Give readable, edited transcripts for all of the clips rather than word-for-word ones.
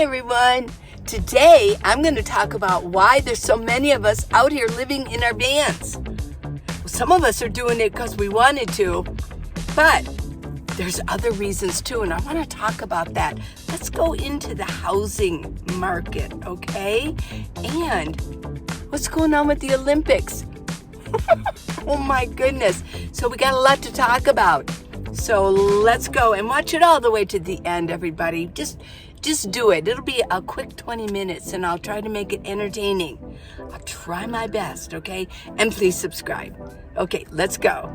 Everyone, today I'm going to talk about why there's so many of us out here living in our vans. Some of us are doing it because we wanted to, but there's other reasons too, and I want to talk about that. Let's go into the housing market, okay? And what's going on with the Olympics? Oh my goodness. So we got a lot to talk about. So let's go and watch it all the way to the end, everybody. Just do it. It'll be a quick 20 minutes and I'll try to make it entertaining. I'll try my best, okay? And please subscribe. Okay, let's go.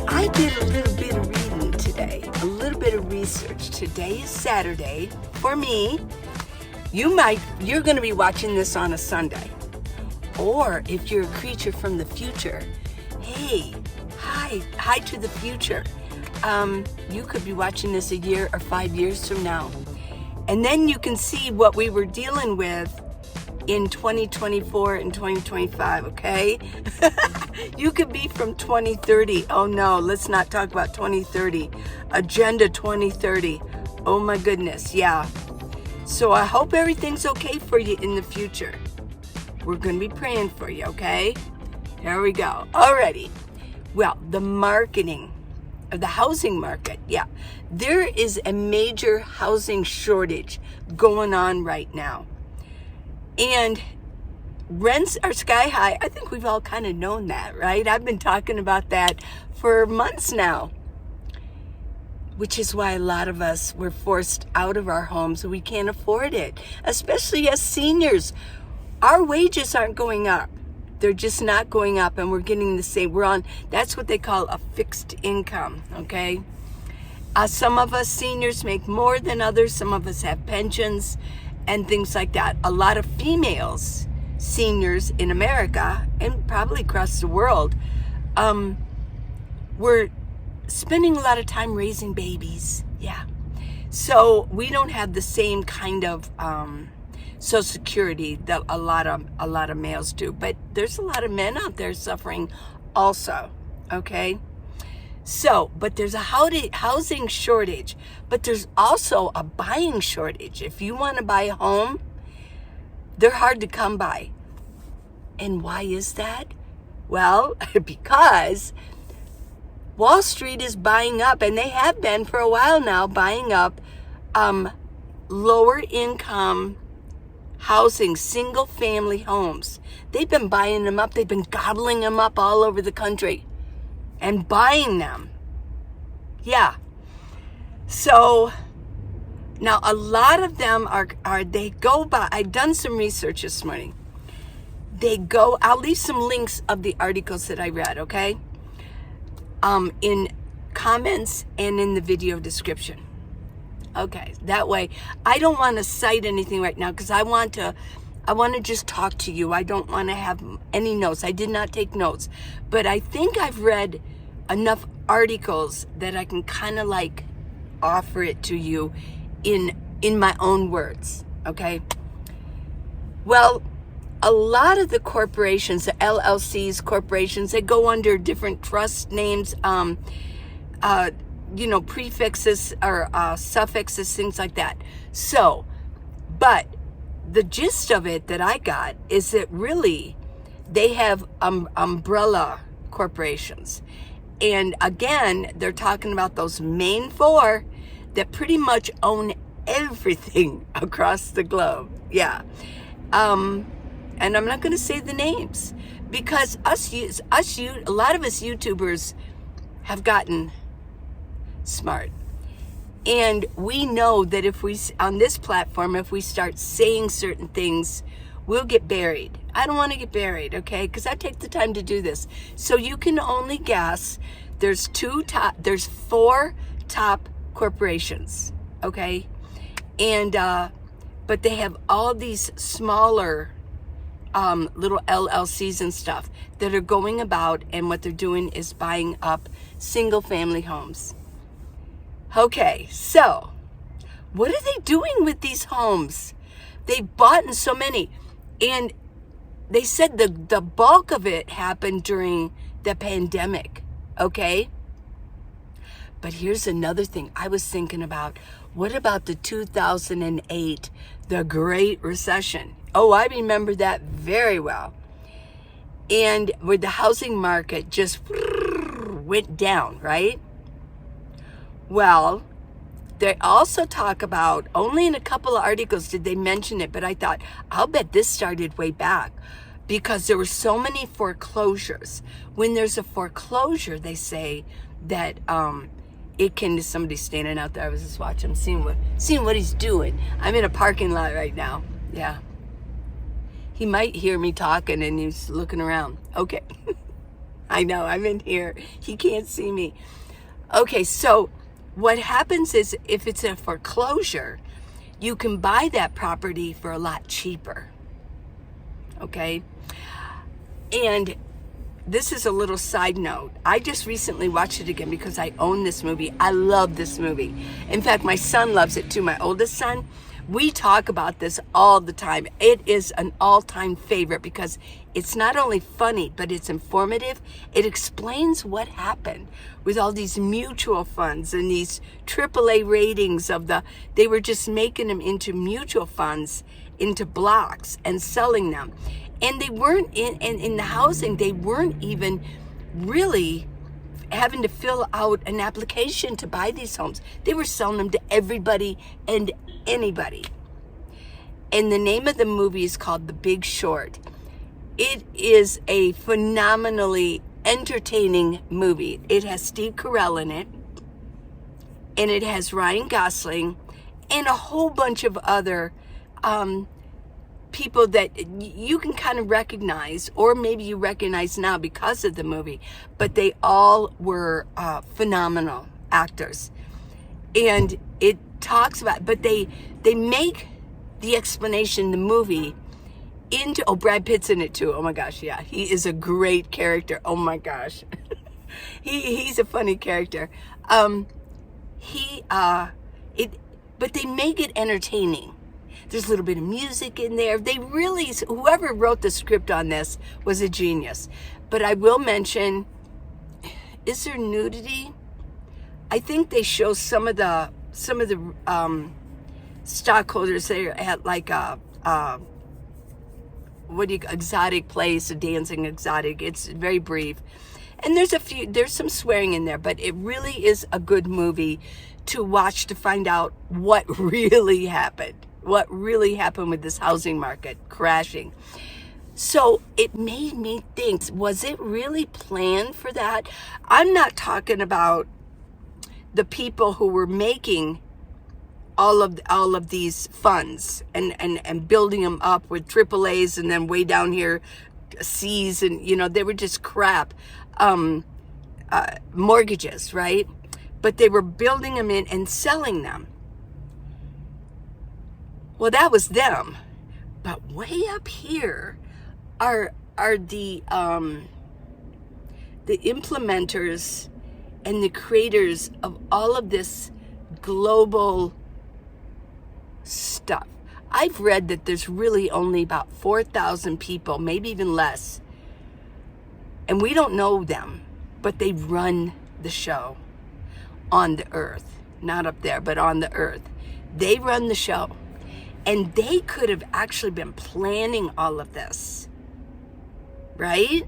I did a little bit of reading today, a little bit of research. Today is Saturday. For me, you're going to be watching this on a Sunday. Or if you're a creature from the future, hey, hi to the future. You could be watching this a year or 5 years from now. And then you can see what we were dealing with in 2024 and 2025, okay? You could be from 2030. Oh no, let's not talk about 2030. Agenda 2030. Oh my goodness, yeah. So I hope everything's okay for you in the future. We're going to be praying for you, okay? Here we go. Alrighty. Well, the marketing of the housing market, yeah. There is a major housing shortage going on right now. And rents are sky high. I think we've all kind of known that, right? I've been talking about that for months now, which is why a lot of us were forced out of our homes. We can't afford it, especially as seniors. Our wages aren't going up. They're just not going up, and we're getting the same. That's what they call a fixed income, okay? Some of us seniors make more than others. Some of us have pensions and things like that. A lot of females, seniors in America, and probably across the world, we're spending a lot of time raising babies, yeah. So we don't have the same kind of Social Security that a lot of males do, but there's a lot of men out there suffering also, okay? So, but there's a housing shortage, but there's also a buying shortage. If you want to buy a home, they're hard to come by. And why is that? Well, because Wall Street is buying up, and they have been for a while now, buying up lower income housing, single family homes. They've been buying them up. They've been gobbling them up all over the country and buying them. Yeah. So now a lot of them they go by, I've done some research this morning. I'll leave some links of the articles that I read, okay? In comments and in the video description. Okay, that way, I don't want to cite anything right now because I want to just talk to you. I don't want to have any notes. I did not take notes, but I think I've read enough articles that I can kind of like offer it to you in my own words, okay? Well, a lot of the corporations, the LLCs, corporations, they go under different trust names, prefixes or suffixes, things like that. So, but the gist of it that I got is that really they have umbrella corporations. And again, they're talking about those main four that pretty much own everything across the globe. Yeah. And I'm not going to say the names because a lot of us YouTubers have gotten smart. And we know that if we, on this platform, if we start saying certain things, we'll get buried. I don't want to get buried, okay? Because I take the time to do this. So you can only guess. There's 4 top corporations, okay? And, but they have all these smaller little LLCs and stuff that are going about, and what they're doing is buying up single family homes. Okay, so what are they doing with these homes? They bought in so many. And they said the bulk of it happened during the pandemic, okay? But here's another thing I was thinking about. What about the 2008, the Great Recession? Oh, I remember that very well. And where the housing market just went down, right? Well, they also talk about, only in a couple of articles did they mention it, but I thought, I'll bet this started way back because there were so many foreclosures. When there's a foreclosure, they say that it can, somebody's standing out there. I was just watching, seeing what he's doing. I'm in a parking lot right now. Yeah. He might hear me talking and he's looking around. Okay. I know, I'm in here. He can't see me. Okay, so what happens is if it's a foreclosure, you can buy that property for a lot cheaper. Okay? And this is a little side note. I just recently watched it again because I own this movie. I love this movie. In fact, my son loves it too, my oldest son. We talk about this all the time. It is an all-time favorite because it's not only funny, but it's informative. It explains what happened with all these mutual funds and these AAA ratings they were just making them into mutual funds, into blocks and selling them. And they weren't in the housing, they weren't even really having to fill out an application to buy these homes. They were selling them to everybody and anybody. And the name of the movie is called The Big Short. It is a phenomenally entertaining movie. It has Steve Carell in it, and it has Ryan Gosling and a whole bunch of other people that you can kind of recognize, or maybe you recognize now because of the movie, but they all were phenomenal actors. And it talks about, but they make the explanation, the movie, into, oh, Brad Pitt's in it too. Oh my gosh, yeah, he is a great character. Oh my gosh, he's a funny character. But they make it entertaining. There's a little bit of music in there. They really, whoever wrote the script on this was a genius. But I will mention, is there nudity? I think they show some of the stockholders there at like a exotic place, a dancing exotic. It's very brief. And there's some swearing in there, but it really is a good movie to watch to find out what really happened with this housing market crashing. So it made me think, was it really planned for that? I'm not talking about the people who were making all of these funds and building them up with AAAs and then way down here C's, and they were just crap mortgages, right? But they were building them in and selling them. Well, that was them. But way up here are the implementers and the creators of all of this global stuff. I've read that there's really only about 4,000 people, maybe even less, and we don't know them, but they run the show on the earth. Not up there, but on the earth. They run the show. And they could have actually been planning all of this, right?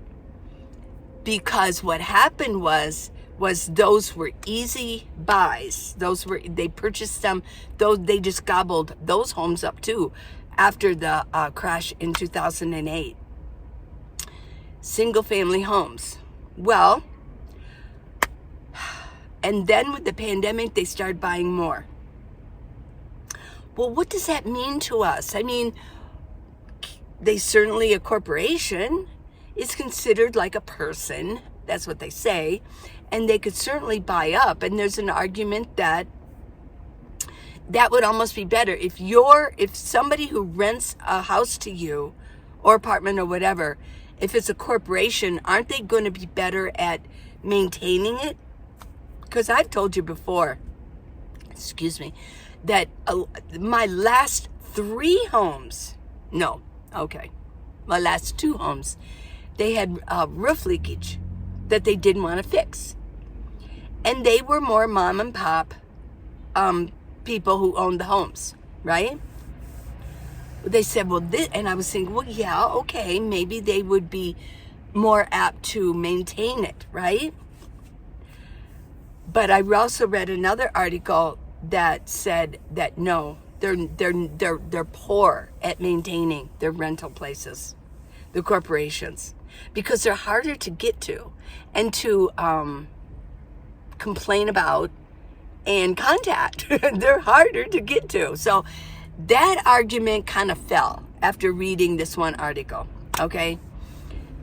Because what happened was those were easy buys. They purchased them, though they just gobbled those homes up too after the crash in 2008. Single family homes. Well, and then with the pandemic, they started buying more. Well, what does that mean to us? I mean, a corporation is considered like a person. That's what they say. And they could certainly buy up. And there's an argument that would almost be better. If somebody who rents a house to you or apartment or whatever, if it's a corporation, aren't they going to be better at maintaining it? Because I've told you before, that my last 3 homes, no, okay, my last 2 homes, they had roof leakage that they didn't want to fix. And they were more mom and pop people who owned the homes, right? They said, well, this, and I was thinking, well, yeah, okay, maybe they would be more apt to maintain it, right? But I also read another article that said that no, they're poor at maintaining their rental places, the corporations, because they're harder to get to and to complain about and contact. They're harder to get to. So that argument kind of fell after reading this one article, okay?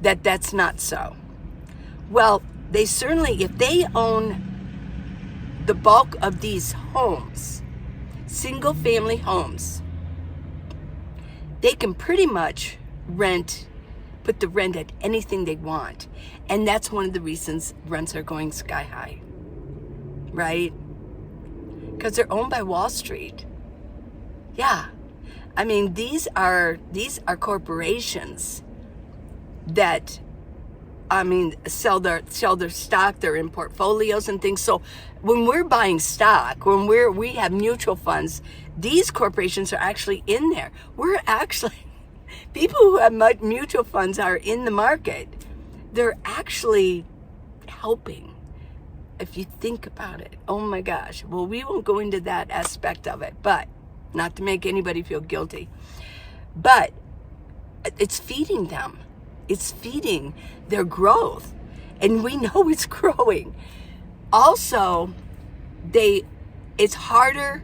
That's not so. Well, they certainly, if they own the bulk of these homes, single family homes, they can pretty much put the rent at anything they want. And that's one of the reasons rents are going sky high, right? Because they're owned by Wall Street. Yeah. I mean, these are corporations that, I mean, sell their stock. They're in portfolios and things. So when we're buying stock, when we have mutual funds, these corporations are actually in there. We're actually, people who have mutual funds are in the market. They're actually helping, if you think about it. Oh my gosh. Well, we won't go into that aspect of it, but not to make anybody feel guilty. But it's feeding them. It's feeding their growth. And we know it's growing. Also, it's harder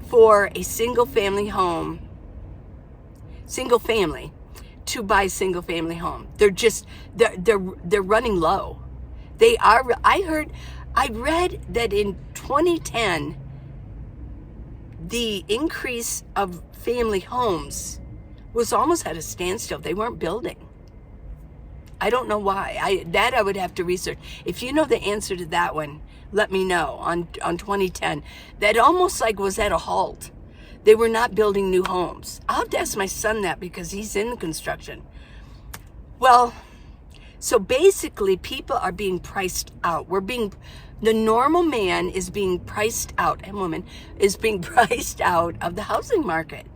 for a single family to buy a single family home. They're running low. They are. I read that in 2010, the increase of family homes was almost at a standstill. They weren't building. I don't know why. I would have to research. If you know the answer to that one, let me know on 2010. That almost like was at a halt. They were not building new homes. I'll have to ask my son that because he's in construction. Well, so basically people are being priced out. The normal man is being priced out, and woman is being priced out of the housing market.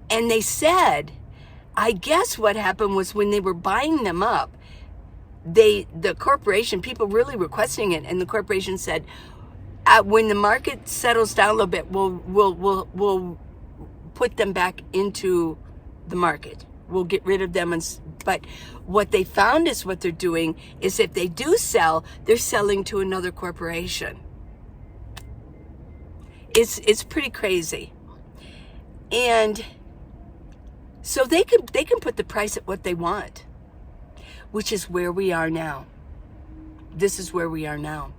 And they said, I guess what happened was when they were buying them up, the corporation, people really requesting it, and the corporation said, when the market settles down a little bit, we'll put them back into the market. We'll get rid of them. But what they found is what they're doing is if they do sell, they're selling to another corporation. It's pretty crazy. And so they can put the price at what they want, which is where we are now. This is where we are now.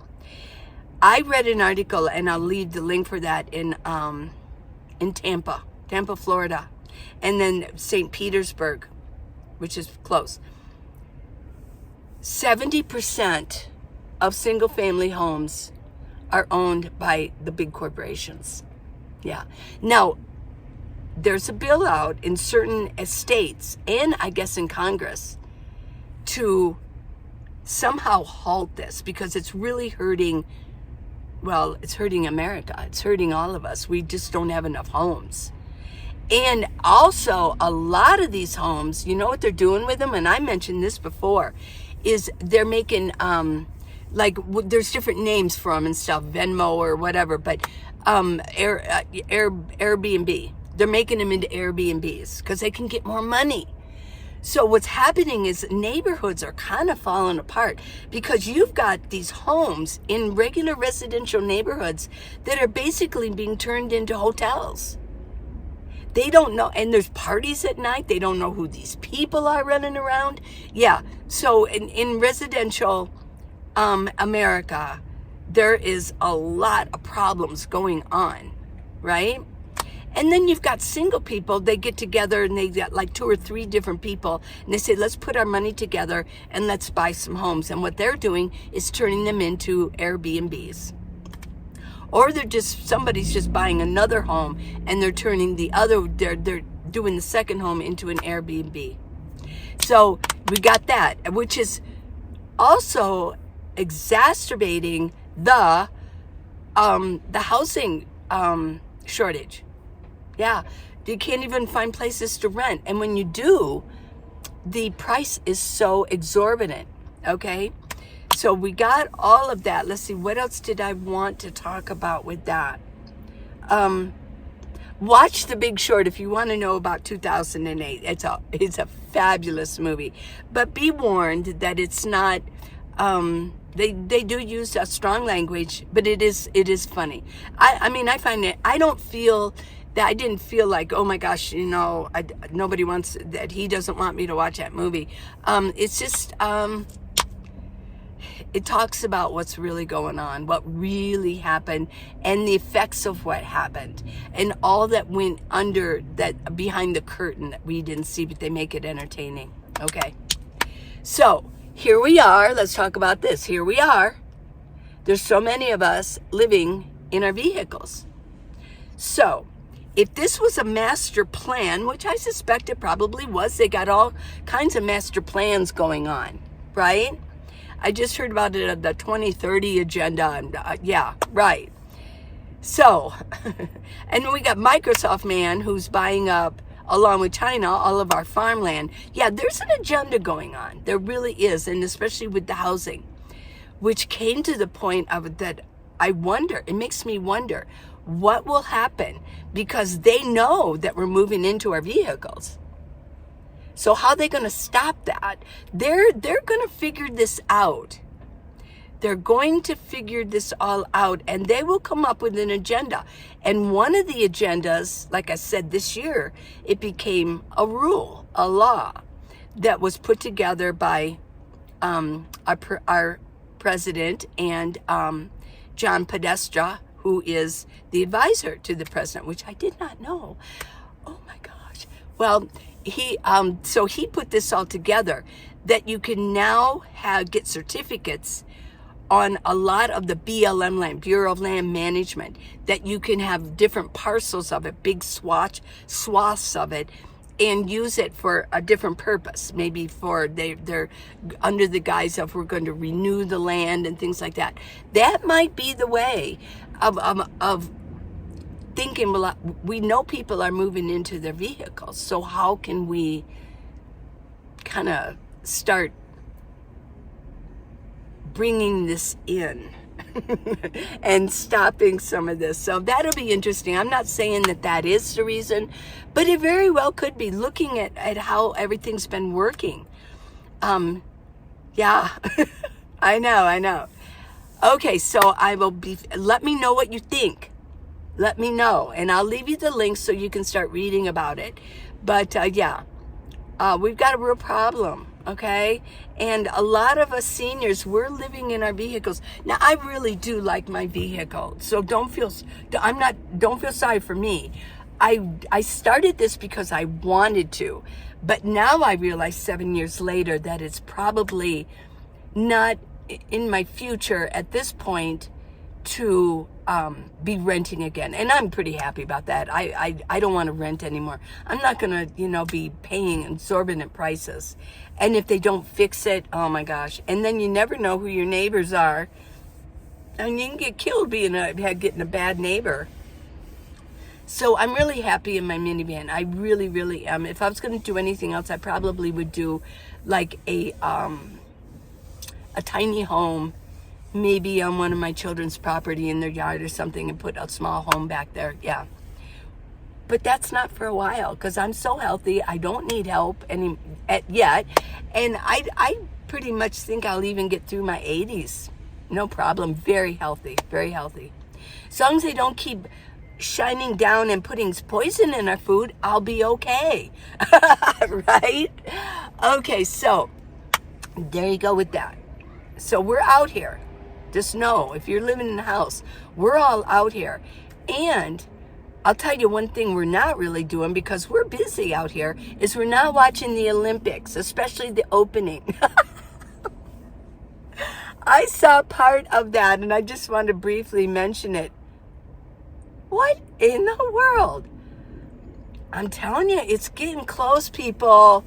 I read an article, and I'll leave the link for that in Tampa, Florida, and then St. Petersburg, which is close. 70% of single-family homes are owned by the big corporations. Yeah. Now, there's a bill out in certain states, and I guess in Congress, to somehow halt this because it's really hurting. Well, it's hurting America. It's hurting all of us. We just don't have enough homes. And also, a lot of these homes, you know what they're doing with them? And I mentioned this before, is they're making, there's different names for them and stuff, Venmo or whatever, but Airbnb. They're making them into Airbnbs because they can get more money. So what's happening is neighborhoods are kind of falling apart because you've got these homes in regular residential neighborhoods that are basically being turned into hotels. They don't know, and there's parties at night. They don't know who these people are running around. Yeah, so in residential America, there is a lot of problems going on, right? And then you've got single people, they get together and they got like 2 or 3 different people and they say, let's put our money together and let's buy some homes. And what they're doing is turning them into Airbnbs. or somebody's just buying another home and they're turning they're doing the second home into an Airbnb. So we got that, which is also exacerbating the housing shortage. Yeah, you can't even find places to rent, and when you do, the price is so exorbitant. Okay, so we got all of that. Let's see, what else did I want to talk about with that? Watch The Big Short if you want to know about 2008. It's a fabulous movie, but be warned that it's not. They do use a strong language, but it is funny. I mean, I find it. I didn't feel like, oh my gosh, nobody wants that. He doesn't want me to watch that movie. It's just. It talks about what's really going on, what really happened, and the effects of what happened, and all that went under that, behind the curtain that we didn't see, but they make it entertaining. Okay, so here we are. Let's talk about this. Here we are. There's so many of us living in our vehicles. So if this was a master plan, which I suspect it probably was, they got all kinds of master plans going on, right? I just heard about it at the 2030 agenda, and yeah, right. So, and we got Microsoft man who's buying up, along with China, all of our farmland. Yeah, there's an agenda going on. There really is, and especially with the housing, which came to the point of that it makes me wonder what will happen, because they know that we're moving into our vehicles. So how are they going to stop that? They're going to figure this out. They're going to figure this all out, and they will come up with an agenda. And one of the agendas, like I said, this year, it became a rule, a law that was put together by our president and John Podesta, who is the advisor to the president, which I did not know. Oh my gosh. Well, so he put this all together that you can now get certificates on a lot of the BLM land, Bureau of Land Management, that you can have different parcels of it, big swaths of it, and use it for a different purpose. Maybe they're under the guise of we're going to renew the land and things like that. That might be the way of thinking, well, we know people are moving into their vehicles, so how can we kind of start bringing this in and stopping some of this? So that'll be interesting. I'm not saying that is the reason, but it very well could be, looking at how everything's been working. Yeah, I know. Okay, so let me know what you think. Let me know, and I'll leave you the link so you can start reading about it. But yeah, we've got a real problem, okay? And a lot of us seniors, we're living in our vehicles. Now, I really do like my vehicle, so don't feel sorry for me. I started this because I wanted to, but now I realize 7 years later that it's probably not in my future at this point to be renting again, and I'm pretty happy about that. I don't want to rent anymore. I'm not gonna be paying exorbitant prices, and if they don't fix it, oh my gosh. And then you never know who your neighbors are, and you can get killed getting a bad neighbor. So I'm really happy in my minivan. I really, really am. If I was going to do anything else, I probably would do like a tiny home, maybe on one of my children's property in their yard or something, and put a small home back there. Yeah. But that's not for a while, because I'm so healthy. I don't need help yet. And I pretty much think I'll even get through my 80s. No problem. Very healthy. Very healthy. As long as they don't keep shining down and putting poison in our food, I'll be okay. Right? Okay, so there you go with that. So we're out here. Just know, if you're living in a house, we're all out here. And I'll tell you one thing we're not really doing, because we're busy out here, is we're not watching the Olympics, especially the opening. I saw part of that, and I just want to briefly mention it. What in the world? I'm telling you, it's getting close, people.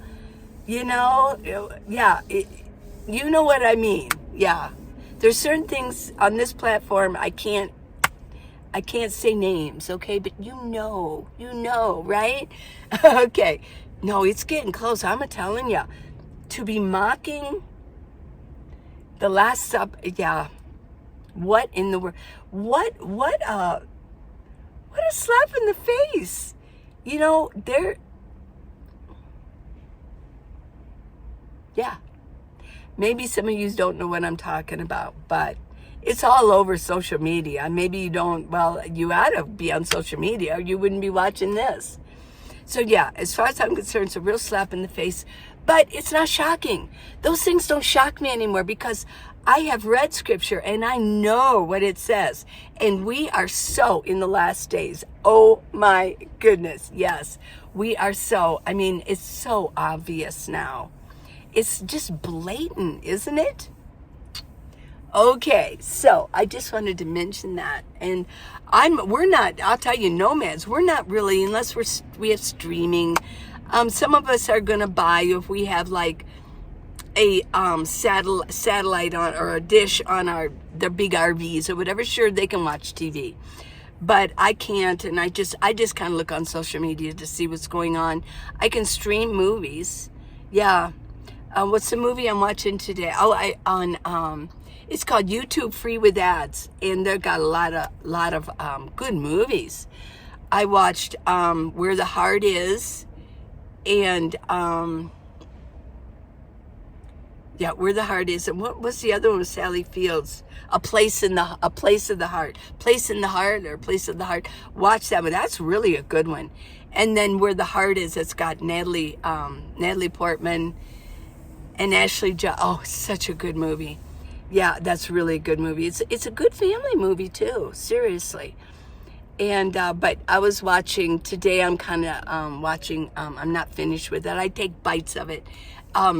You know, yeah, you know what I mean. Yeah, there's certain things on this platform I can't say names, okay? But you know, right? Okay, no, it's getting close. I'm telling you, to be mocking the Last Supper, yeah. What in the world? What a slap in the face. You know, yeah. Maybe some of you don't know what I'm talking about, but it's all over social media. Maybe you don't, well, you ought to be on social media or you wouldn't be watching this. So yeah, as far as I'm concerned, it's a real slap in the face, but it's not shocking. Those things don't shock me anymore because I have read scripture and I know what it says. And we are so in the last days. Oh my goodness. Yes, we are so, I mean, it's so obvious now. It's just blatant, isn't it? Okay, so I just wanted to mention that, and we're not. I'll tell you, nomads. We're not really, unless we have streaming. Some of us are gonna buy if we have like a satellite on or a dish on their big RVs or whatever. Sure, they can watch TV, but I can't, and I just kind of look on social media to see what's going on. I can stream movies. Yeah. What's the movie I'm watching today? It's called YouTube Free with Ads, and they've got a lot of good movies. I watched Where the Heart Is, and Where the Heart Is, and what was the other one with Sally Fields? A Place of the Heart, Place in the Heart, or Place of the Heart. Watch that one. That's really a good one. And then Where the Heart Is, it's got Natalie Portman and Ashley Judd. Oh, such a good movie. Yeah, that's really a good movie. It's a good family movie too, seriously. And but I was watching today. I'm kind of watching. I'm not finished with it. I take bites of it.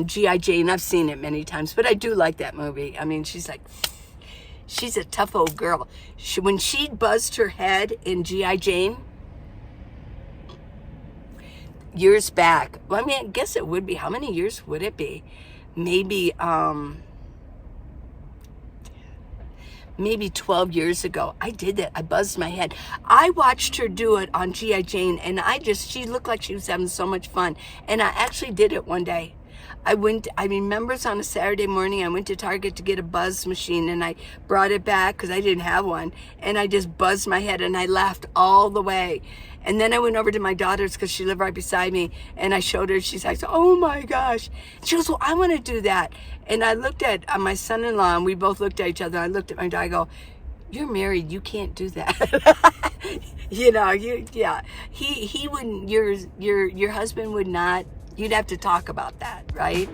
G.I. Jane. I've seen it many times, but I do like that movie. I mean, she's a tough old girl. When she buzzed her head in G.I. Jane years back. Well, I mean, I guess it would be. How many years would it be? Maybe 12 years ago. I did that. I buzzed my head. I watched her do it on G.I. Jane, and she looked like she was having so much fun. And I actually did it one day. I remember it's on a Saturday morning, I went to Target to get a buzz machine, and I brought it back because I didn't have one. And I just buzzed my head, and I laughed all the way. And then I went over to my daughter's because she lived right beside me, and I showed her. She's like, oh my gosh. She goes, well, I want to do that. And I looked at my son-in-law, and we both looked at each other. I looked at my daughter. I go, you're married. You can't do that. He wouldn't. Your husband would not. You'd have to talk about that, right?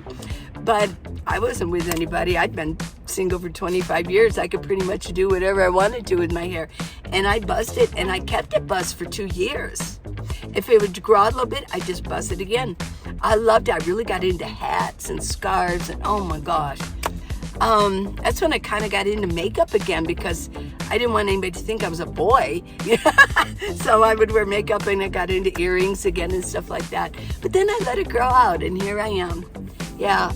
But I wasn't with anybody. I'd been single for 25 years. I could pretty much do whatever I wanted to with my hair. And I buzzed it, and I kept it buzzed for 2 years. If it would grow out a little bit, I just buzz it again. I loved it. I really got into hats and scarves, and oh my gosh. That's when I kind of got into makeup again because I didn't want anybody to think I was a boy. So I would wear makeup, and I got into earrings again and stuff like that. But then I let it grow out, and here I am. Yeah.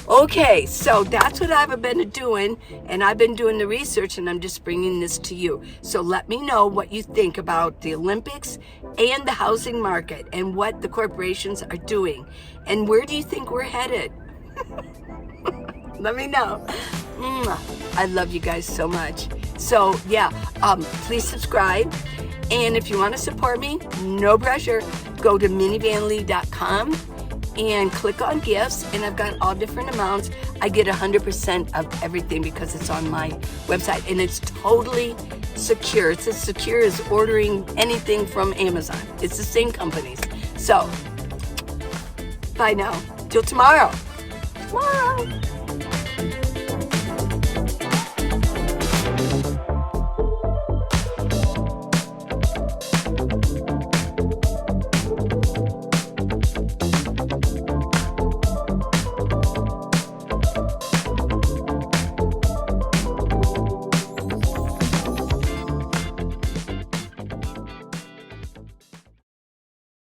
Okay, so that's what I've been doing, and I've been doing the research, and I'm just bringing this to you. So let me know what you think about the Olympics and the housing market and what the corporations are doing. And where do you think we're headed? Let me know. I love you guys so much. So yeah, please subscribe. And if you want to support me, no pressure, go to minivanlee.com and click on gifts, and I've got all different amounts. I get 100% of everything because it's on my website, and it's totally secure. It's as secure as ordering anything from Amazon. It's the same companies. So, bye now. Till tomorrow. Tomorrow.